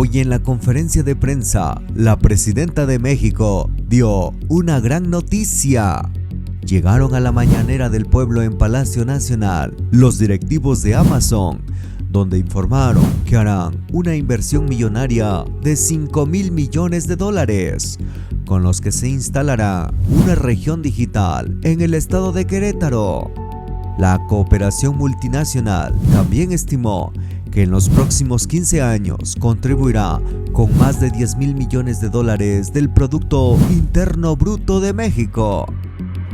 Hoy en la conferencia de prensa, la presidenta de México dio una gran noticia. Llegaron a la mañanera del pueblo en Palacio Nacional los directivos de Amazon, donde informaron que harán una inversión millonaria de $5,000 millones, con los que se instalará una región digital en el estado de Querétaro. La cooperación multinacional también estimó que en los próximos 15 años contribuirá con más de $10,000 millones del Producto Interno Bruto de México.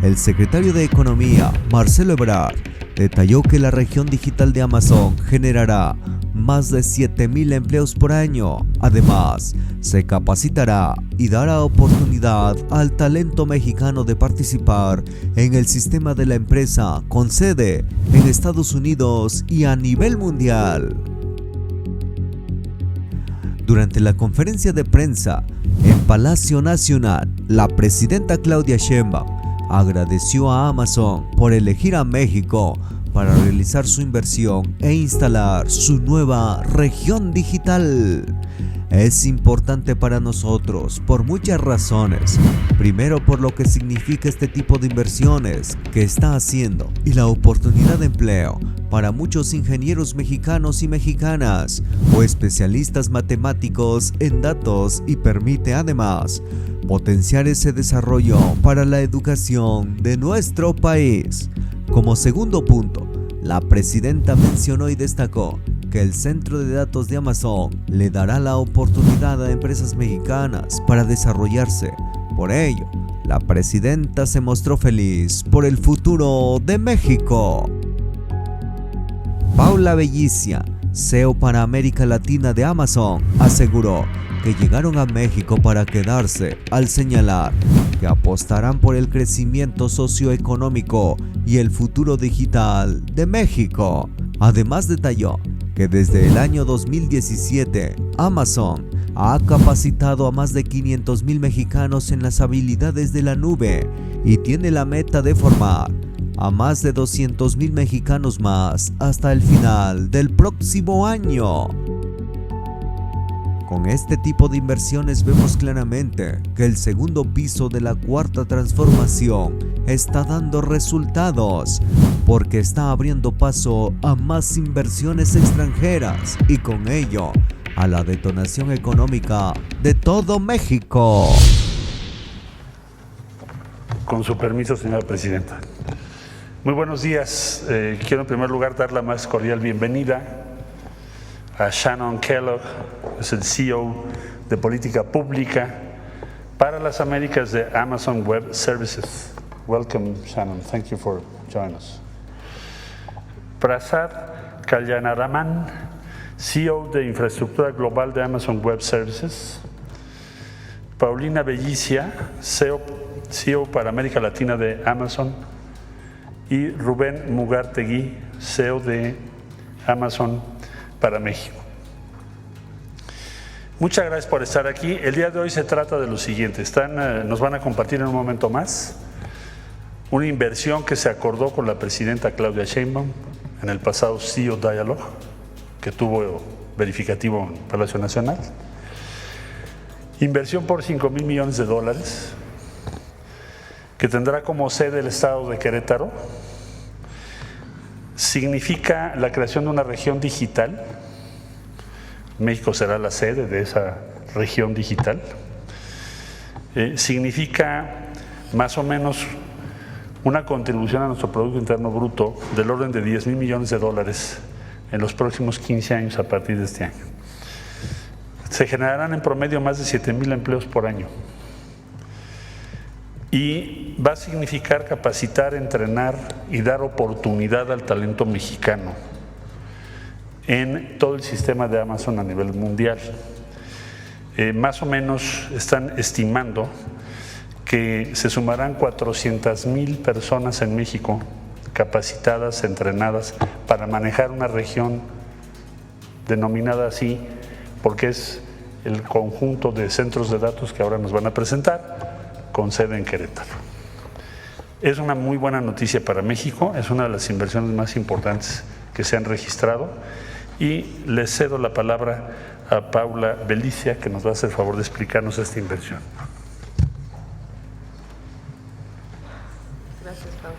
El secretario de Economía, Marcelo Ebrard, detalló que la región digital de Amazon generará más de 7,000 empleos por año. Además, se capacitará y dará oportunidad al talento mexicano de participar en el sistema de la empresa con sede en Estados Unidos y a nivel mundial. Durante la conferencia de prensa en Palacio Nacional, la presidenta Claudia Sheinbaum agradeció a Amazon por elegir a México para realizar su inversión e instalar su nueva región digital. Es importante para nosotros por muchas razones. Primero, por lo que significa este tipo de inversiones que está haciendo y la oportunidad de empleo para muchos ingenieros mexicanos y mexicanas o especialistas matemáticos en datos, y permite además potenciar ese desarrollo para la educación de nuestro país. Como segundo punto, la presidenta mencionó y destacó que el centro de datos de Amazon le dará la oportunidad a empresas mexicanas para desarrollarse. Por ello, la presidenta se mostró feliz por el futuro de México. Paula Bellicia, CEO para América Latina de Amazon, aseguró que llegaron a México para quedarse, al señalar que apostarán por el crecimiento socioeconómico y el futuro digital de México. Además, detalló que desde el año 2017, Amazon ha capacitado a más de 500,000 mexicanos en las habilidades de la nube y tiene la meta de formar a más de 200,000 mexicanos más hasta el final del próximo año. Con este tipo de inversiones vemos claramente que el segundo piso de la cuarta transformación está dando resultados, porque está abriendo paso a más inversiones extranjeras y con ello a la detonación económica de todo México. Con su permiso, señora presidenta. Muy buenos días. Quiero en primer lugar dar la más cordial bienvenida a Shannon Kellogg, es el CEO de Política Pública para las Américas de Amazon Web Services. Welcome, Shannon. Thank you for joining us. Prasad Kalyanaraman, CEO de Infraestructura Global de Amazon Web Services. Paulina Bellicia, CEO para América Latina de Amazon. Y Rubén Mugartegui, CEO de Amazon para México. Muchas gracias por estar aquí. El día de hoy se trata de lo siguiente. Nos van a compartir en un momento más una inversión que se acordó con la presidenta Claudia Sheinbaum en el pasado CEO Dialogue, que tuvo verificativo en Palacio Nacional. Inversión por $5,000 millones, que tendrá como sede el estado de Querétaro. Significa la creación de una región digital. México será la sede de esa región digital. Significa más o menos una contribución a nuestro Producto Interno Bruto del orden de $10,000 millones en los próximos 15 años a partir de este año. Se generarán en promedio más de 7,000 empleos por año. Y va a significar capacitar, entrenar y dar oportunidad al talento mexicano en todo el sistema de Amazon a nivel mundial. Más o menos están estimando que se sumarán 400,000 personas en México capacitadas, entrenadas para manejar una región denominada así, porque es el conjunto de centros de datos que ahora nos van a presentar, con sede en Querétaro. Es una muy buena noticia para México, es una de las inversiones más importantes que se han registrado, y le cedo la palabra a Paula Belicia, que nos va a hacer el favor de explicarnos esta inversión. Gracias, Paula.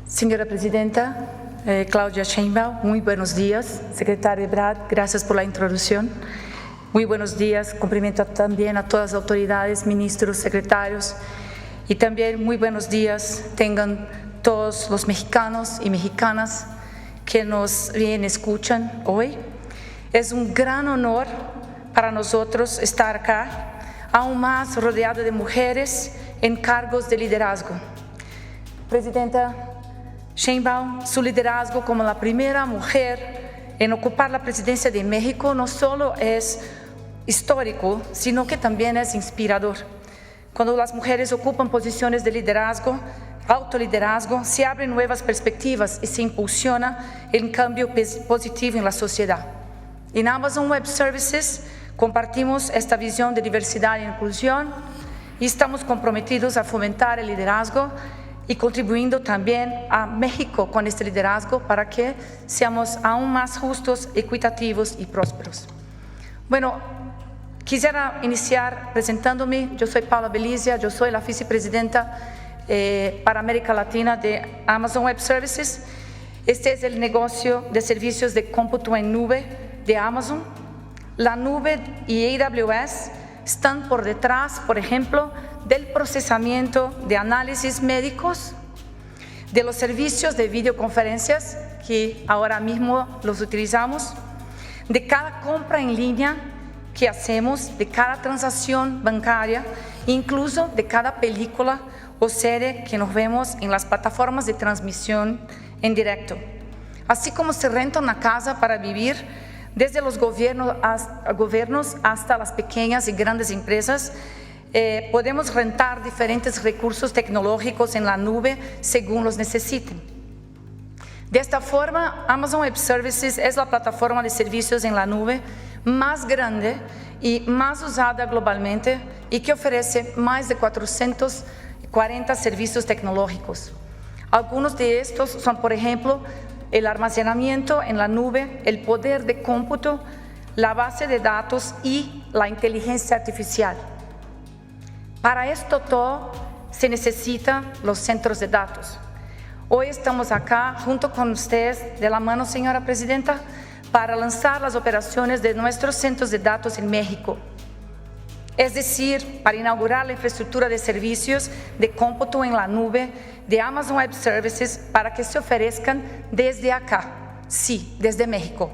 Señora Presidenta, Claudia Sheinbaum, muy buenos días. Secretario Ebrard, gracias por la introducción. Muy buenos días, cumplimento también a todas las autoridades, ministros, secretarios, y también muy buenos días tengan todos los mexicanos y mexicanas que nos bien escuchan hoy. Es un gran honor para nosotros estar acá, aún más rodeado de mujeres en cargos de liderazgo. Presidenta Sheinbaum, su liderazgo como la primera mujer en ocupar la presidencia de México no solo es histórico, sino que también es inspirador. Cuando las mujeres ocupan posiciones de liderazgo, autoliderazgo, se abren nuevas perspectivas y se impulsiona el cambio positivo en la sociedad. En Amazon Web Services compartimos esta visión de diversidad e inclusión y estamos comprometidos a fomentar el liderazgo y contribuyendo también a México con este liderazgo para que seamos aún más justos, equitativos y prósperos. Bueno, quisiera iniciar presentándome. Yo soy Paula Belicia, yo soy la vicepresidenta para América Latina de Amazon Web Services. Este es el negocio de servicios de cómputo en nube de Amazon. La nube y AWS están por detrás, por ejemplo, del procesamiento de análisis médicos, de los servicios de videoconferencias que ahora mismo los utilizamos, de cada compra en línea que hacemos, de cada transacción bancaria, incluso de cada película o serie que nos vemos en las plataformas de transmisión en directo. Así como se renta una casa para vivir, desde los gobiernos hasta las pequeñas y grandes empresas, podemos rentar diferentes recursos tecnológicos en la nube según los necesiten. De esta forma, Amazon Web Services es la plataforma de servicios en la nube más grande y más usada globalmente y que ofrece más de 440 servicios tecnológicos. Algunos de estos son, por ejemplo, el almacenamiento en la nube, el poder de cómputo, la base de datos y la inteligencia artificial. Para esto todo se necesitan los centros de datos. Hoy estamos acá junto con ustedes de la mano, señora Presidenta, para lanzar las operaciones de nuestros centros de datos en México. Es decir, para inaugurar la infraestructura de servicios de cómputo en la nube de Amazon Web Services para que se ofrezcan desde acá, sí, desde México.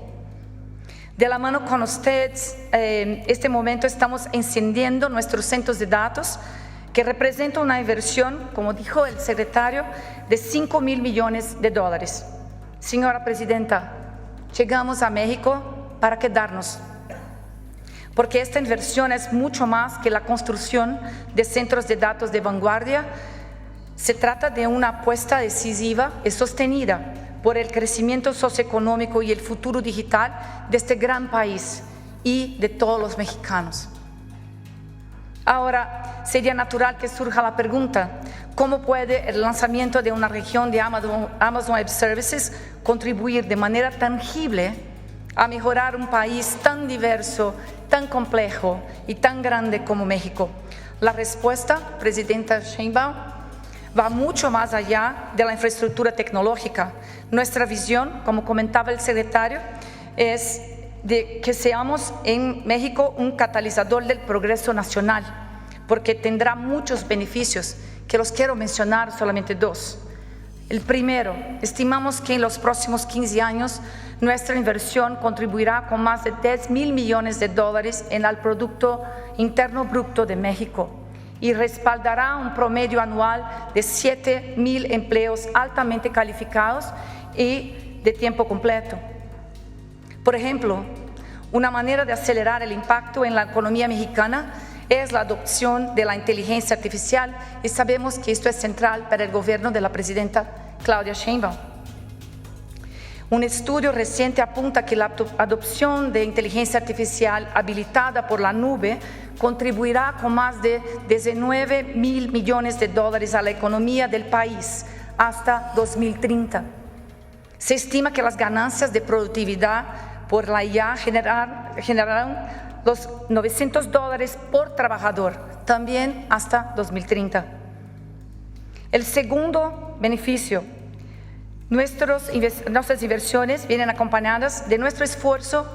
De la mano con ustedes, en este momento estamos encendiendo nuestros centros de datos que representan una inversión, como dijo el secretario, de $5,000 millones. Señora Presidenta, llegamos a México para quedarnos, porque esta inversión es mucho más que la construcción de centros de datos de vanguardia. Se trata de una apuesta decisiva y sostenida por el crecimiento socioeconómico y el futuro digital de este gran país y de todos los mexicanos. Ahora, sería natural que surja la pregunta: ¿cómo puede el lanzamiento de una región de Amazon Web Services contribuir de manera tangible a mejorar un país tan diverso, tan complejo y tan grande como México? La respuesta, Presidenta Sheinbaum, va mucho más allá de la infraestructura tecnológica. Nuestra visión, como comentaba el secretario, es de que seamos en México un catalizador del progreso nacional, porque tendrá muchos beneficios, que los quiero mencionar solamente dos. El primero, estimamos que en los próximos 15 años nuestra inversión contribuirá con más de $10,000 millones en el Producto Interno Bruto de México y respaldará un promedio anual de 7,000 empleos altamente calificados y de tiempo completo. Por ejemplo, una manera de acelerar el impacto en la economía mexicana es la adopción de la inteligencia artificial y sabemos que esto es central para el gobierno de la presidenta Claudia Sheinbaum. Un estudio reciente apunta que la adopción de inteligencia artificial habilitada por la nube contribuirá con más de $19,000 millones a la economía del país hasta 2030. Se estima que las ganancias de productividad por la IA generarán los $900 por trabajador, también hasta 2030. El segundo beneficio, nuestras inversiones vienen acompañadas de nuestro esfuerzo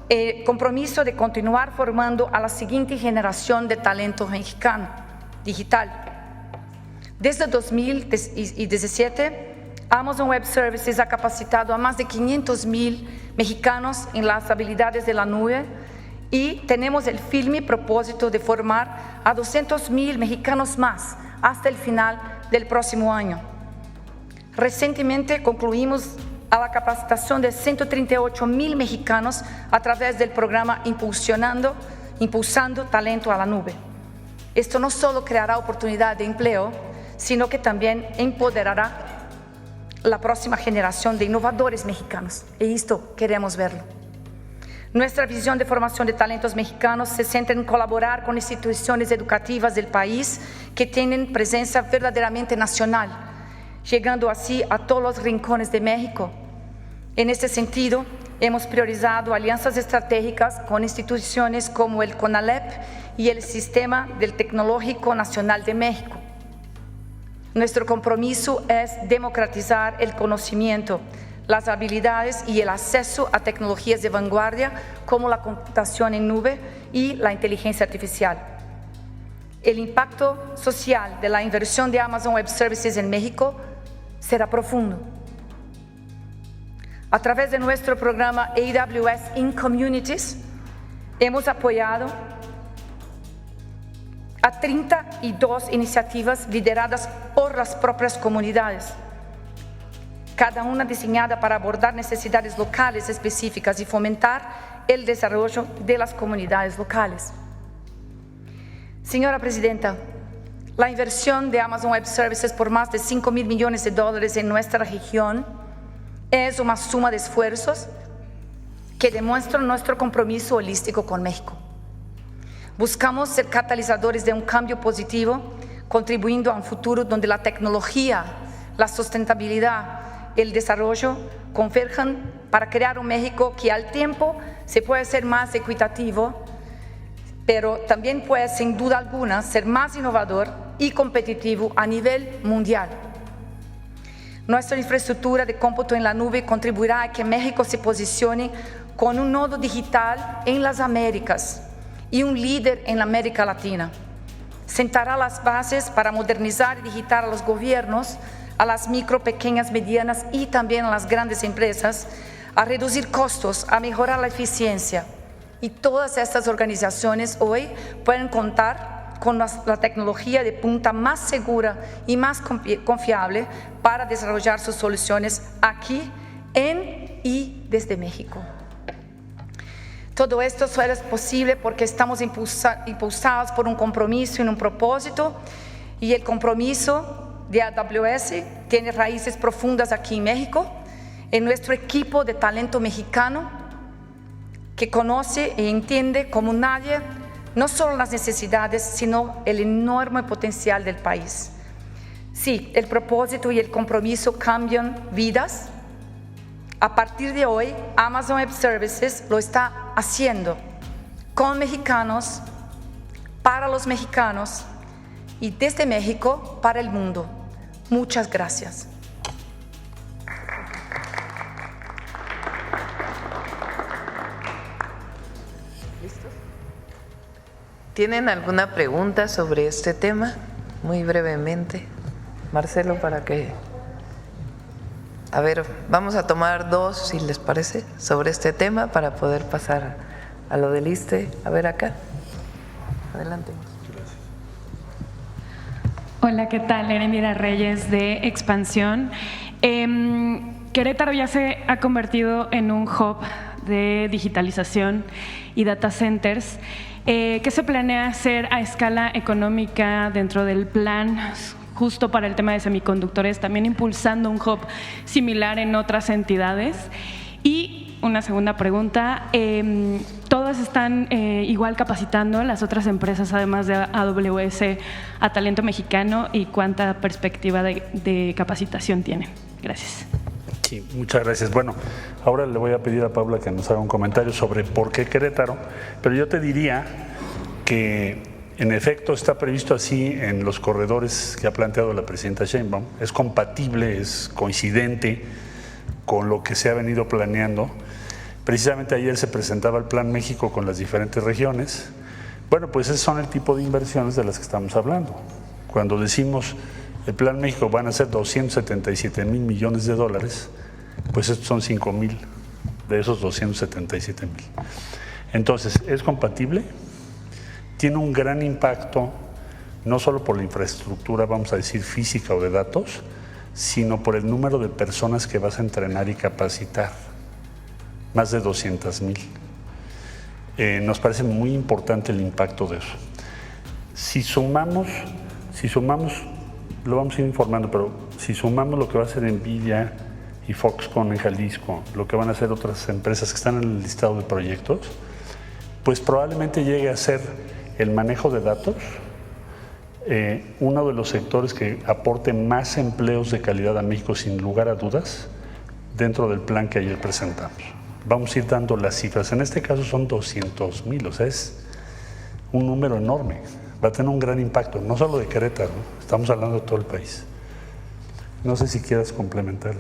y compromiso de continuar formando a la siguiente generación de talento mexicano digital. Desde 2017, Amazon Web Services ha capacitado a más de 500,000 mexicanos en las habilidades de la nube y tenemos el firme propósito de formar a 200,000 mexicanos más hasta el final del próximo año. Recientemente concluimos a la capacitación de 138,000 mexicanos a través del programa Impulsando Talento a la Nube. Esto no solo creará oportunidad de empleo, sino que también empoderará la próxima generación de innovadores mexicanos. Y esto queremos verlo. Nuestra visión de formación de talentos mexicanos se centra en colaborar con instituciones educativas del país que tienen presencia verdaderamente nacional, llegando así a todos los rincones de México. En este sentido, hemos priorizado alianzas estratégicas con instituciones como el CONALEP y el Sistema del Tecnológico Nacional de México. Nuestro compromiso es democratizar el conocimiento, las habilidades y el acceso a tecnologías de vanguardia como la computación en nube y la inteligencia artificial. El impacto social de la inversión de Amazon Web Services en México será profundo. A través de nuestro programa AWS in Communities, hemos apoyado a 32 iniciativas lideradas por las propias comunidades, cada una diseñada para abordar necesidades locales específicas y fomentar el desarrollo de las comunidades locales. Señora Presidenta, la inversión de Amazon Web Services por más de $5,000 millones en nuestra región es una suma de esfuerzos que demuestran nuestro compromiso holístico con México. Buscamos ser catalizadores de un cambio positivo, contribuyendo a un futuro donde la tecnología, la sustentabilidad, el desarrollo converjan para crear un México que al tiempo se puede ser más equitativo, pero también puede, sin duda alguna, ser más innovador y competitivo a nivel mundial. Nuestra infraestructura de cómputo en la nube contribuirá a que México se posicione con un nodo digital en las Américas y un líder en la América Latina. Sentará las bases para modernizar y digitar a los gobiernos, a las micro, pequeñas, medianas y también a las grandes empresas, a reducir costos, a mejorar la eficiencia. Y todas estas organizaciones hoy pueden contar con la tecnología de punta más segura y más confiable para desarrollar sus soluciones aquí, en y desde México. Todo esto solo es posible porque estamos impulsados por un compromiso y un propósito, y el compromiso de AWS tiene raíces profundas aquí en México, en nuestro equipo de talento mexicano que conoce y entiende como nadie no solo las necesidades, sino el enorme potencial del país. Sí, el propósito y el compromiso cambian vidas. A partir de hoy, Amazon Web Services lo está haciendo con mexicanos, para los mexicanos y desde México para el mundo. Muchas gracias. ¿Listos? ¿Tienen alguna pregunta sobre este tema? Muy brevemente. Marcelo, para que... A ver, vamos a tomar dos, si les parece, sobre este tema para poder pasar a lo del ISSSTE. A ver acá. Adelante. Hola, ¿qué tal? Erendira Reyes de Expansión. Querétaro ya se ha convertido en un hub de digitalización y data centers. ¿Qué se planea hacer a escala económica dentro del plan justo para el tema de semiconductores, también impulsando un hub similar en otras entidades? Y una segunda pregunta, ¿todas están igual capacitando las otras empresas, además de AWS, a talento mexicano, y cuánta perspectiva de capacitación tienen? Gracias. Sí, muchas gracias. Bueno, ahora le voy a pedir a Paula que nos haga un comentario sobre por qué Querétaro, pero yo te diría que en efecto está previsto así en los corredores que ha planteado la presidenta Sheinbaum. Es compatible, es coincidente con lo que se ha venido planeando. Precisamente ayer se presentaba el Plan México con las diferentes regiones. Bueno, pues esos son el tipo de inversiones de las que estamos hablando. Cuando decimos el Plan México van a ser 277,000 millones de dólares, pues estos son 5,000 de esos 277,000. Entonces, es compatible, tiene un gran impacto, no solo por la infraestructura, vamos a decir, física o de datos, sino por el número de personas que vas a entrenar y capacitar, más de 200,000. Nos parece muy importante el impacto de eso. Si sumamos, lo vamos a ir informando, pero si sumamos lo que va a hacer Nvidia y Foxconn en Jalisco, lo que van a hacer otras empresas que están en el listado de proyectos, pues probablemente llegue a ser el manejo de datos uno de los sectores que aporte más empleos de calidad a México, sin lugar a dudas, dentro del plan que ayer presentamos. Vamos a ir dando las cifras. En este caso son 200,000, o sea, es un número enorme. Va a tener un gran impacto, no solo de Querétaro, ¿no? Estamos hablando de todo el país. No sé si quieras complementar.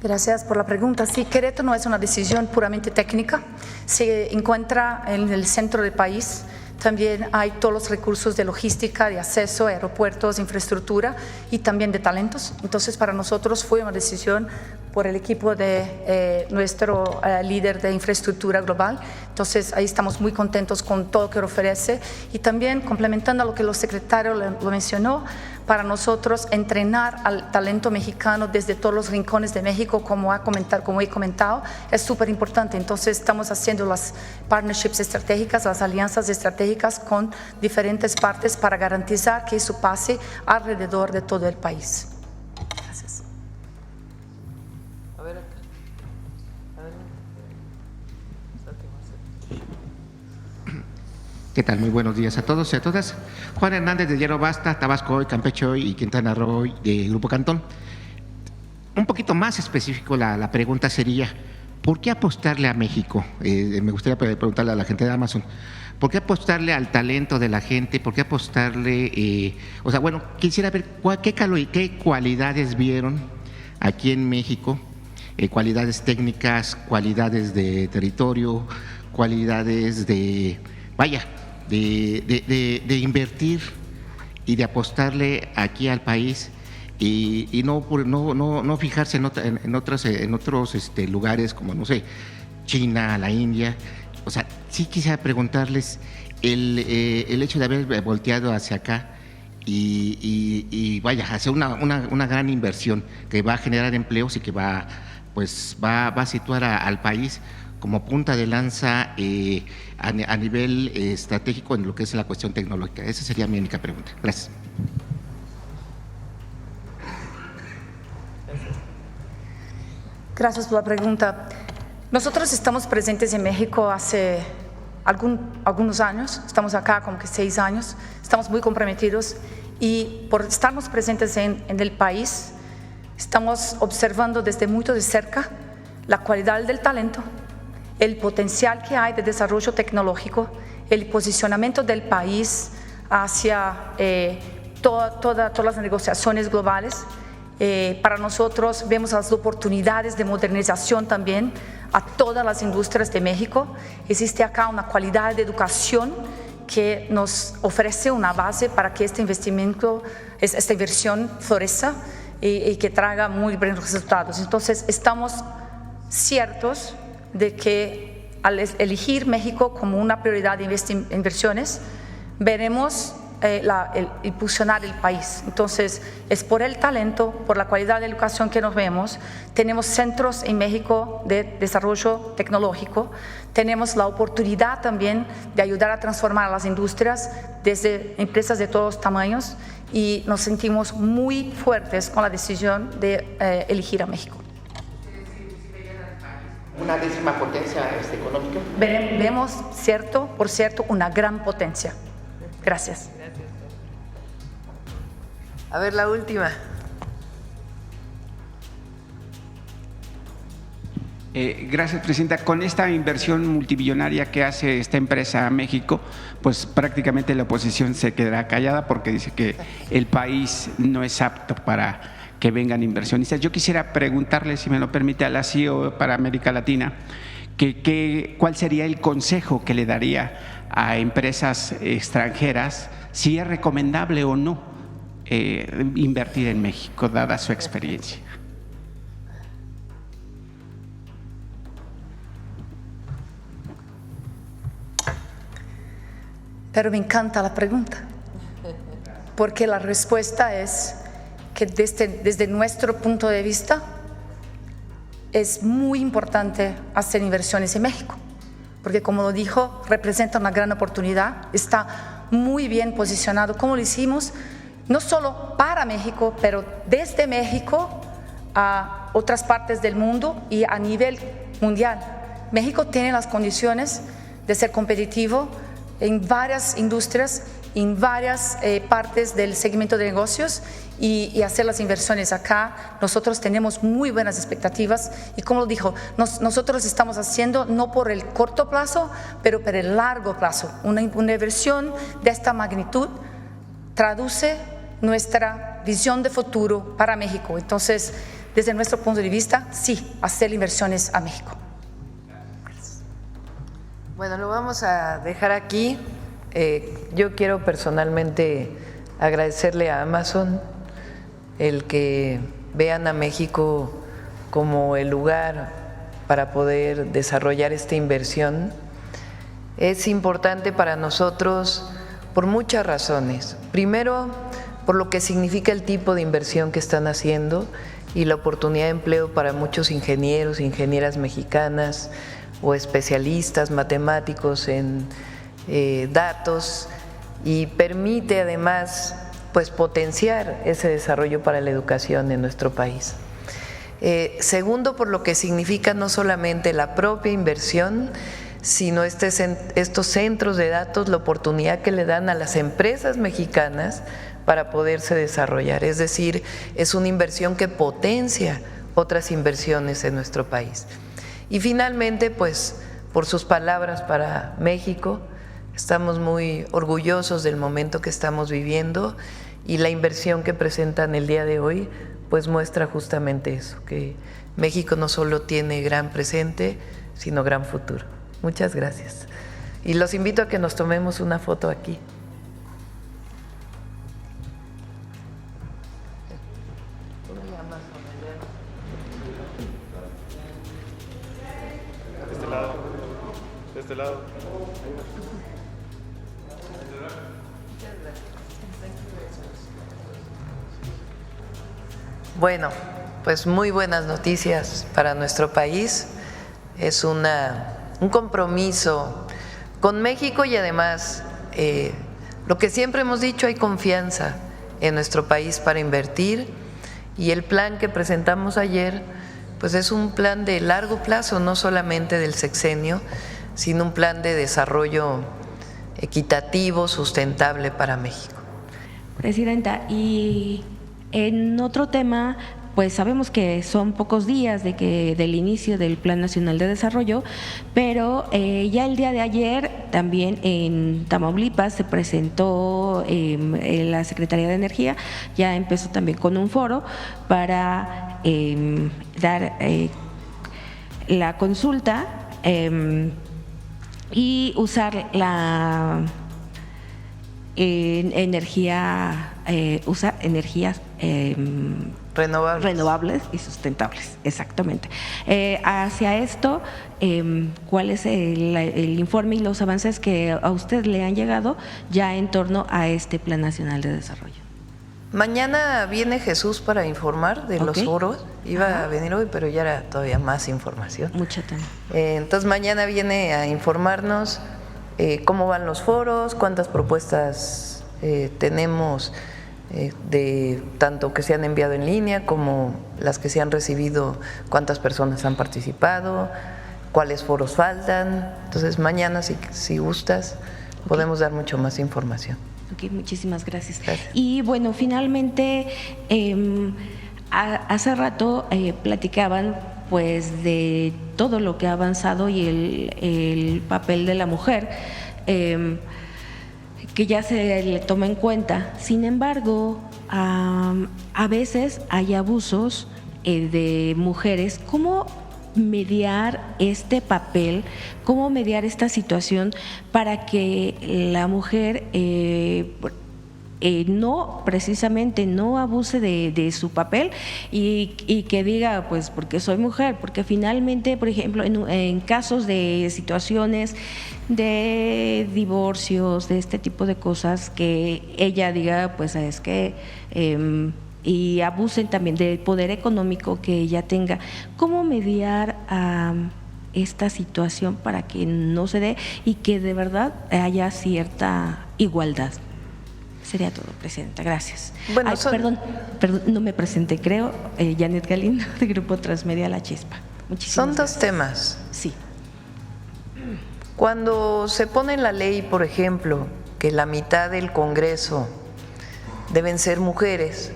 Gracias por la pregunta. Sí, Querétaro no es una decisión puramente técnica, se encuentra en el centro del país. También hay todos los recursos de logística, de acceso, aeropuertos, infraestructura y también de talentos. Entonces, para nosotros fue una decisión por el equipo de nuestro líder de infraestructura global. Entonces, ahí estamos muy contentos con todo lo que ofrece. Y también, complementando a lo que el secretario lo mencionó, para nosotros entrenar al talento mexicano desde todos los rincones de México, como he comentado, es súper importante. Entonces, estamos haciendo las partnerships estratégicas, las alianzas estratégicas con diferentes partes para garantizar que eso pase alrededor de todo el país. Gracias. A ver acá. ¿Qué tal? Muy buenos días a todos y a todas. Juan Hernández de Hierro Basta, Tabasco Hoy, Campeche Hoy y Quintana Roo de Grupo Cantón. Un poquito más específico la pregunta sería, ¿por qué apostarle a México? Me gustaría preguntarle a la gente de Amazon, ¿por qué apostarle al talento de la gente? ¿Por qué apostarle? Quisiera ver qué cualidades vieron aquí en México, cualidades técnicas, cualidades de territorio, cualidades de invertir y de apostarle aquí al país y no fijarse en otros lugares como, no sé, China, la India. O sea, sí quisiera preguntarles el hecho de haber volteado hacia acá y hacer una gran inversión que va a generar empleos y que va a situar al país como punta de lanza a nivel estratégico en lo que es la cuestión tecnológica. Esa sería mi única pregunta. Gracias. Gracias por la pregunta. Nosotros estamos presentes en México hace algunos años, estamos acá como que 6 años, estamos muy comprometidos y por estarnos presentes en el país, estamos observando desde muy de cerca la cualidad del talento, el potencial que hay de desarrollo tecnológico, el posicionamiento del país hacia todas las negociaciones globales. Para nosotros vemos las oportunidades de modernización también a todas las industrias de México. Existe acá una calidad de educación que nos ofrece una base para que esta inversión florezca y que traiga muy buenos resultados. Entonces, estamos ciertos de que al elegir México como una prioridad de inversiones, veremos impulsionar el país. Entonces, es por el talento, por la calidad de educación que nos vemos. Tenemos centros en México de desarrollo tecnológico, tenemos la oportunidad también de ayudar a transformar las industrias desde empresas de todos tamaños y nos sentimos muy fuertes con la decisión de elegir a México. ¿Una décima potencia económica? Vemos, por cierto, una gran potencia. Gracias. A ver, la última. Gracias, Presidenta. Con esta inversión multibillonaria que hace esta empresa a México, pues prácticamente la oposición se quedará callada porque dice que el país no es apto para que vengan inversionistas. Yo quisiera preguntarle, si me lo permite, a la CEO para América Latina, ¿cuál sería el consejo que le daría a empresas extranjeras, si es recomendable o no invertir en México, dada su experiencia? Pero me encanta la pregunta, porque la respuesta es que desde nuestro punto de vista es muy importante hacer inversiones en México, porque como lo dijo, representa una gran oportunidad, está muy bien posicionado, como lo hicimos, no solo para México, pero desde México a otras partes del mundo y a nivel mundial. México tiene las condiciones de ser competitivo en varias industrias, en varias partes del segmento de negocios y hacer las inversiones acá. Nosotros tenemos muy buenas expectativas y como lo dijo, nosotros estamos haciendo no por el corto plazo, pero por el largo plazo. Una inversión de esta magnitud traduce nuestra visión de futuro para México. Entonces, desde nuestro punto de vista, sí, hacer inversiones a México. Bueno, lo vamos a dejar aquí. Yo quiero personalmente agradecerle a Amazon el que vean a México como el lugar para poder desarrollar esta inversión. Es importante para nosotros por muchas razones. Primero, por lo que significa el tipo de inversión que están haciendo y la oportunidad de empleo para muchos ingenieros, ingenieras mexicanas, o especialistas matemáticos en datos, y permite además pues potenciar ese desarrollo para la educación en nuestro país. Segundo, por lo que significa no solamente la propia inversión, sino estos centros de datos, la oportunidad que le dan a las empresas mexicanas para poderse desarrollar. Es decir, es una inversión que potencia otras inversiones en nuestro país. Y finalmente, pues, por sus palabras para México, estamos muy orgullosos del momento que estamos viviendo y la inversión que presentan el día de hoy, pues muestra justamente eso, que México no solo tiene gran presente, sino gran futuro. Muchas gracias. Y los invito a que nos tomemos una foto aquí. De este lado. Bueno, pues muy buenas noticias para nuestro país. Es un compromiso con México y además lo que siempre hemos dicho, hay confianza en nuestro país para invertir y el plan que presentamos ayer pues es un plan de largo plazo, no solamente del sexenio, sino un plan de desarrollo equitativo, sustentable para México. Presidenta, y en otro tema, pues sabemos que son pocos días del inicio del Plan Nacional de Desarrollo, pero ya el día de ayer también en Tamaulipas se presentó en la Secretaría de Energía, ya empezó también con un foro para dar la consulta y usar la energías renovables y sustentables, exactamente. Hacia esto, ¿cuál es el informe y los avances que a usted le han llegado ya en torno a este Plan Nacional de Desarrollo? Mañana viene Jesús para informar de los foros. Iba a venir hoy, pero ya era todavía más información. Mucha también. Entonces mañana viene a informarnos cómo van los foros, cuántas propuestas tenemos, de tanto que se han enviado en línea como las que se han recibido, cuántas personas han participado, cuáles foros faltan. Entonces mañana, si gustas, podemos dar mucho más información. Ok, muchísimas gracias. Gracias. Y bueno, finalmente, hace rato platicaban pues de todo lo que ha avanzado y el papel de la mujer, que ya se le toma en cuenta. Sin embargo, a veces hay abusos de mujeres. ¿Cómo mediar este papel, cómo mediar esta situación para que la mujer no, precisamente no abuse de su papel y que diga, pues porque soy mujer? Porque finalmente, por ejemplo, en casos de situaciones de divorcios, de este tipo de cosas, que ella diga, pues es que y abusen también del poder económico que ella tenga. ¿Cómo mediar esta situación para que no se dé y que de verdad haya cierta igualdad? Sería todo, Presidenta. Gracias. Bueno, perdón, no me presenté, creo. Janet Galindo, de Grupo Transmedia La Chispa. Muchísimas son gracias. dos temas. Sí. Cuando se pone en la ley, por ejemplo, que la mitad del Congreso deben ser mujeres,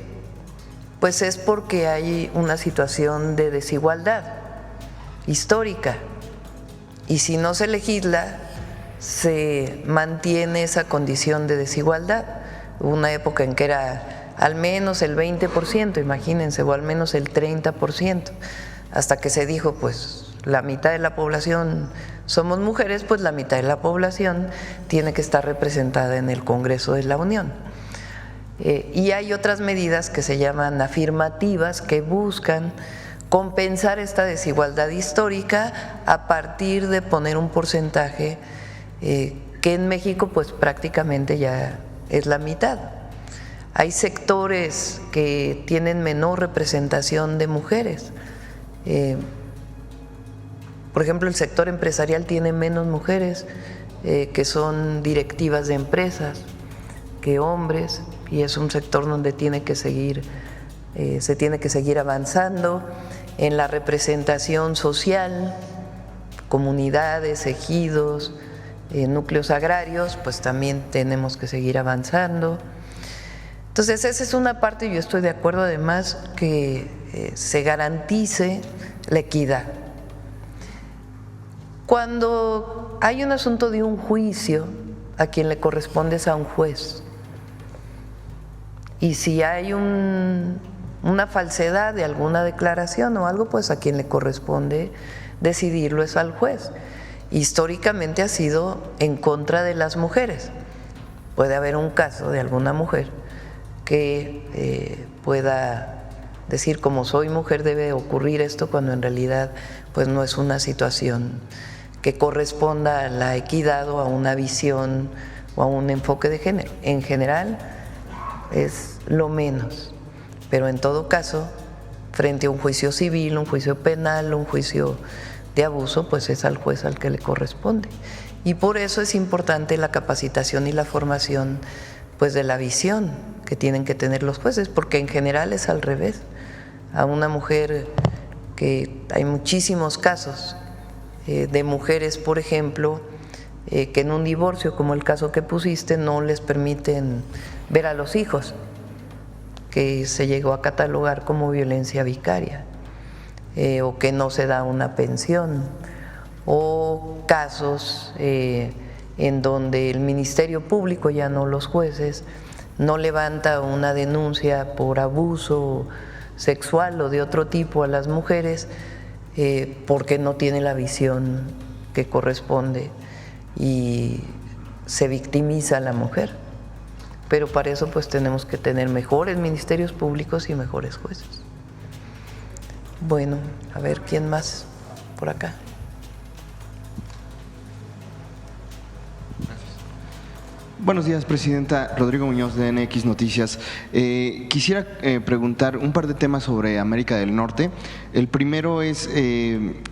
pues es porque hay una situación de desigualdad histórica. Y si no se legisla, se mantiene esa condición de desigualdad. Hubo una época en que era al menos el 20%, imagínense, o al menos el 30%, hasta que se dijo, pues la mitad de la población somos mujeres, pues la mitad de la población tiene que estar representada en el Congreso de la Unión. Y hay otras medidas que se llaman afirmativas, que buscan compensar esta desigualdad histórica a partir de poner un porcentaje que en México pues prácticamente ya es la mitad. Hay sectores que tienen menor representación de mujeres. Por ejemplo, el sector empresarial tiene menos mujeres que son directivas de empresas que hombres, y es un sector donde se tiene que seguir avanzando. En la representación social, comunidades, ejidos, núcleos agrarios, pues también tenemos que seguir avanzando. Entonces esa es una parte, y yo estoy de acuerdo además que se garantice la equidad. Cuando hay un asunto de un juicio, a quien le corresponde es a un juez. Y si hay una falsedad de alguna declaración o algo, pues a quien le corresponde decidirlo es al juez. Históricamente ha sido en contra de las mujeres. Puede haber un caso de alguna mujer que pueda decir, como soy mujer debe ocurrir esto, cuando en realidad pues no es una situación que corresponda a la equidad o a una visión o a un enfoque de género. En general es lo menos, pero en todo caso, frente a un juicio civil, un juicio penal, un juicio de abuso, pues es al juez al que le corresponde. Y por eso es importante la capacitación y la formación pues de la visión que tienen que tener los jueces, porque en general es al revés. A una mujer, que hay muchísimos casos de mujeres, por ejemplo, que en un divorcio, como el caso que pusiste, no les permiten ver a los hijos, que se llegó a catalogar como violencia vicaria, o que no se da una pensión, o casos en donde el Ministerio Público, ya no los jueces, no levanta una denuncia por abuso sexual o de otro tipo a las mujeres porque no tiene la visión que corresponde y se victimiza a la mujer. Pero para eso pues tenemos que tener mejores ministerios públicos y mejores jueces. Bueno, a ver, ¿quién más por acá? Buenos días, Presidenta. Rodrigo Muñoz, de NX Noticias. Quisiera preguntar un par de temas sobre América del Norte. El primero es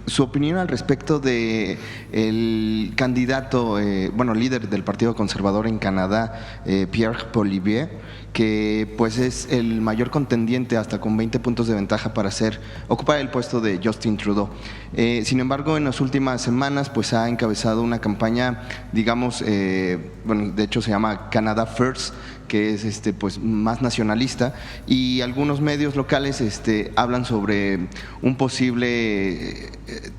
su opinión al respecto de el candidato, líder del Partido Conservador en Canadá, Pierre Poilievre, que pues es el mayor contendiente, hasta con 20 puntos de ventaja para ocupar el puesto de Justin Trudeau. Sin embargo, en las últimas semanas pues ha encabezado una campaña, digamos, de hecho mucho, se llama Canada First, que es pues más nacionalista, y algunos medios locales hablan sobre un posible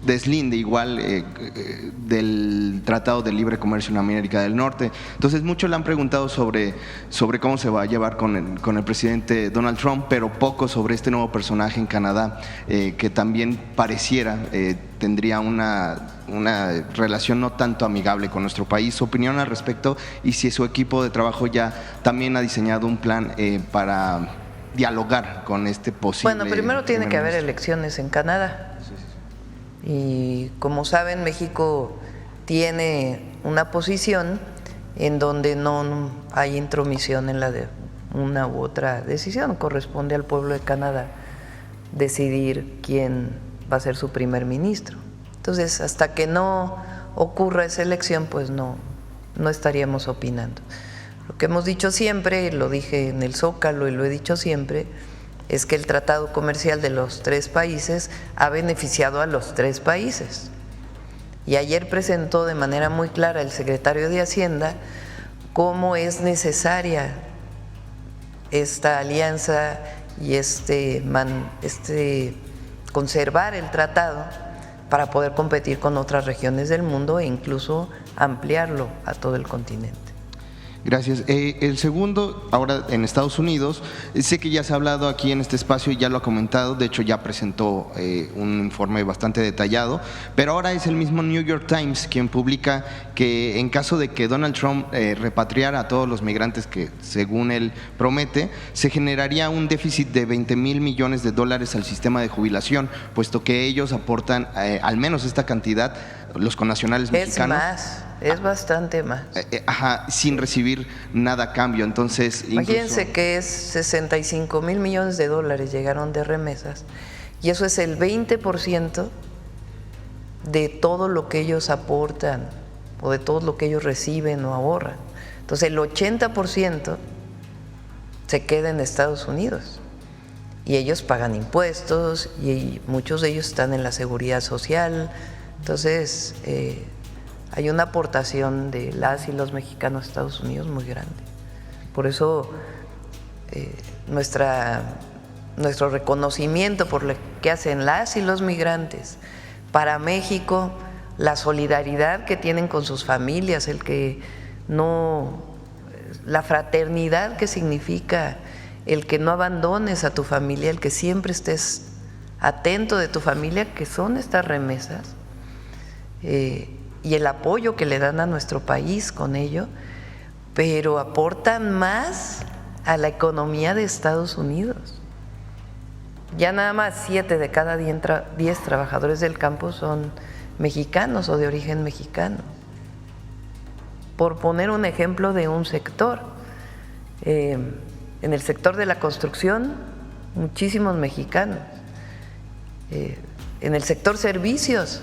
deslinde igual del Tratado de Libre Comercio en América del Norte. Entonces muchos le han preguntado sobre cómo se va a llevar con el presidente Donald Trump, pero poco sobre este nuevo personaje en Canadá, que también pareciera tendría una relación no tanto amigable con nuestro país. Su opinión al respecto, y si su equipo de trabajo ya también ha diseñado un plan para dialogar con este posible… Bueno, primero tiene que haber elecciones en Canadá. Y como saben, México tiene una posición en donde no hay intromisión en la de una u otra decisión. Corresponde al pueblo de Canadá decidir quién va a ser su primer ministro. Entonces, hasta que no ocurra esa elección, pues no estaríamos opinando. Lo que hemos dicho siempre, lo dije en el Zócalo y lo he dicho siempre, es que el tratado comercial de los 3 países ha beneficiado a los 3 países. Y ayer presentó de manera muy clara el secretario de Hacienda cómo es necesaria esta alianza y conservar el tratado para poder competir con otras regiones del mundo e incluso ampliarlo a todo el continente. Gracias. El segundo, ahora en Estados Unidos, sé que ya se ha hablado aquí en este espacio y ya lo ha comentado, de hecho ya presentó un informe bastante detallado, pero ahora es el mismo New York Times quien publica que en caso de que Donald Trump repatriara a todos los migrantes que según él promete, se generaría un déficit de $20,000 millones al sistema de jubilación, puesto que ellos aportan al menos esta cantidad, los connacionales mexicanos. Es más, es bastante más. Sin recibir nada a cambio. Entonces, imagínense que es $65,000 millones llegaron de remesas, y eso es el 20% de todo lo que ellos aportan o de todo lo que ellos reciben o ahorran. Entonces el 80% se queda en Estados Unidos y ellos pagan impuestos y muchos de ellos están en la seguridad social. Entonces hay una aportación de las y los mexicanos a Estados Unidos muy grande. Por eso nuestro reconocimiento por lo que hacen las y los migrantes para México, la solidaridad que tienen con sus familias, la fraternidad que significa el que no abandones a tu familia, el que siempre estés atento de tu familia, que son estas remesas, y el apoyo que le dan a nuestro país con ello, pero aportan más a la economía de Estados Unidos. Ya nada más 7 de cada 10 trabajadores del campo son mexicanos o de origen mexicano. Por poner un ejemplo de un sector, en el sector de la construcción, muchísimos mexicanos. En el sector servicios,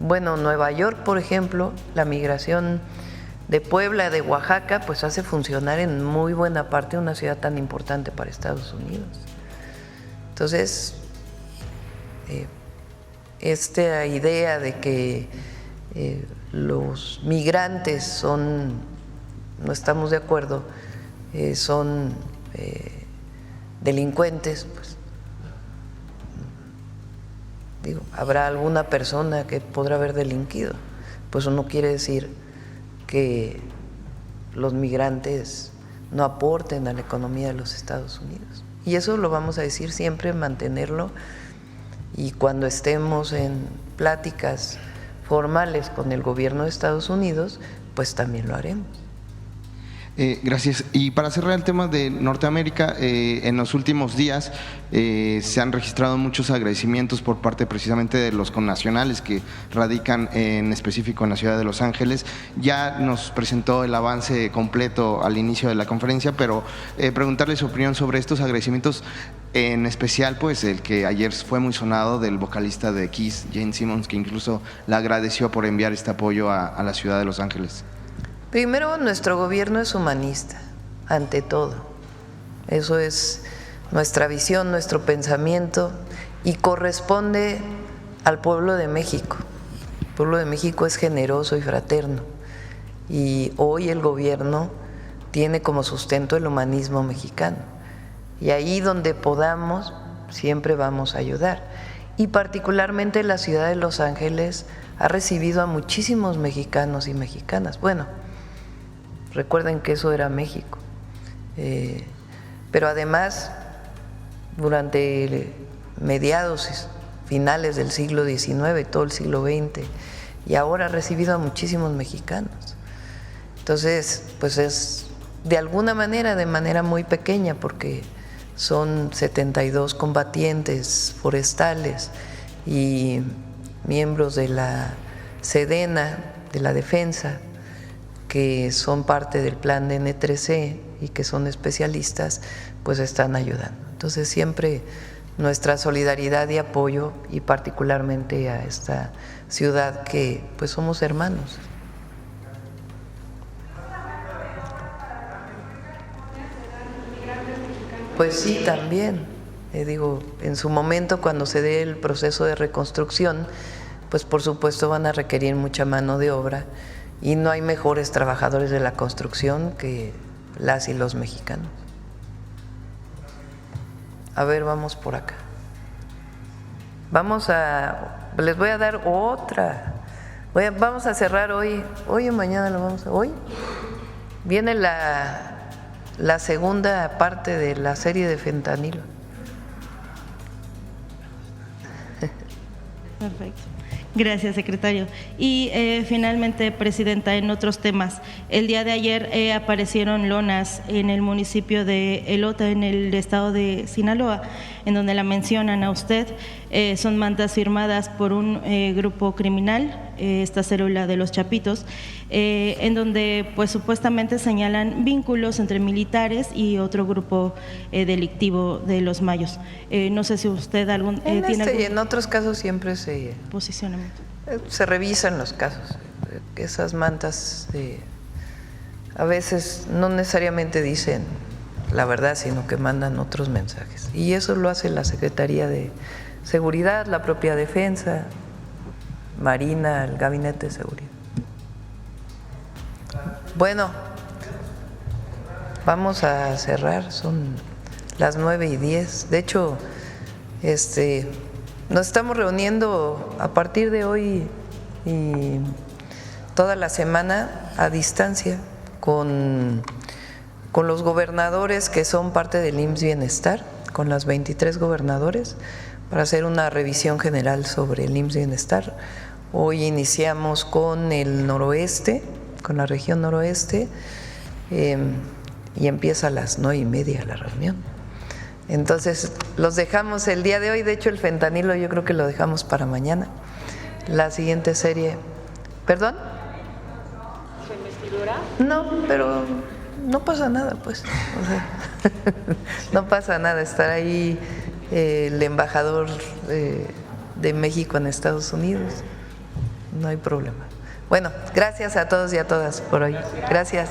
bueno, Nueva York, por ejemplo, la migración de Puebla, de Oaxaca, pues hace funcionar en muy buena parte una ciudad tan importante para Estados Unidos. Entonces, esta idea de que los migrantes no estamos de acuerdo, son delincuentes, pues digo, habrá alguna persona que podrá haber delinquido, pues eso no quiere decir que los migrantes no aporten a la economía de los Estados Unidos. Y eso lo vamos a decir siempre, mantenerlo, y cuando estemos en pláticas formales con el gobierno de Estados Unidos, pues también lo haremos. Gracias. Y para cerrar el tema de Norteamérica, en los últimos días se han registrado muchos agradecimientos por parte precisamente de los connacionales que radican en específico en la ciudad de Los Ángeles. Ya nos presentó el avance completo al inicio de la conferencia, pero preguntarle su opinión sobre estos agradecimientos, en especial pues el que ayer fue muy sonado del vocalista de Kiss, Gene Simmons, que incluso le agradeció por enviar este apoyo a la ciudad de Los Ángeles. Primero, nuestro gobierno es humanista, ante todo. Eso es nuestra visión, nuestro pensamiento, y corresponde al pueblo de México. El pueblo de México es generoso y fraterno, y hoy el gobierno tiene como sustento el humanismo mexicano. Y ahí donde podamos, siempre vamos a ayudar. Y particularmente la ciudad de Los Ángeles ha recibido a muchísimos mexicanos y mexicanas. Bueno, recuerden que eso era México. Pero además, durante mediados, finales del siglo XIX, todo el siglo XX, y ahora ha recibido a muchísimos mexicanos. Entonces, pues es de alguna manera, de manera muy pequeña, porque son 72 combatientes forestales y miembros de la Sedena, de la Defensa, que son parte del plan de N3C y que son especialistas, pues están ayudando. Entonces siempre nuestra solidaridad y apoyo, y particularmente a esta ciudad que pues somos hermanos. Pues sí, también. Digo, en su momento, cuando se dé el proceso de reconstrucción, pues por supuesto van a requerir mucha mano de obra, y no hay mejores trabajadores de la construcción que las y los mexicanos. A ver, vamos por acá. Les voy a dar otra. Vamos a cerrar hoy o mañana lo vamos a. Hoy viene la segunda parte de la serie de fentanilo. Perfecto. Gracias, secretario. Y finalmente, presidenta, en otros temas, el día de ayer aparecieron lonas en el municipio de Elota, en el estado de Sinaloa, en donde la mencionan a usted. Son mantas firmadas por un grupo criminal, esta célula de los Chapitos, en donde pues supuestamente señalan vínculos entre militares y otro grupo delictivo de los Mayos. No sé si usted tiene algún... Y en otros casos siempre posicionamiento. Se revisan los casos. Esas mantas a veces no necesariamente dicen la verdad, sino que mandan otros mensajes. Y eso lo hace la Secretaría de Seguridad, la propia Defensa, Marina, el Gabinete de Seguridad. Bueno, vamos a cerrar, son las 9:10. De hecho, nos estamos reuniendo a partir de hoy y toda la semana a distancia con los gobernadores que son parte del IMSS Bienestar, con las 23 gobernadores, para hacer una revisión general sobre el IMSS Bienestar. Hoy iniciamos con el noroeste, con la región noroeste, y empieza a las 9:30 la reunión. Entonces, los dejamos el día de hoy. De hecho, el fentanilo yo creo que lo dejamos para mañana. La siguiente serie. ¿Perdón? ¿Su investidura? No, pero no pasa nada, pues. O sea, no pasa nada. Estar ahí el embajador de México en Estados Unidos, no hay problema. Bueno, gracias a todos y a todas por hoy. Gracias.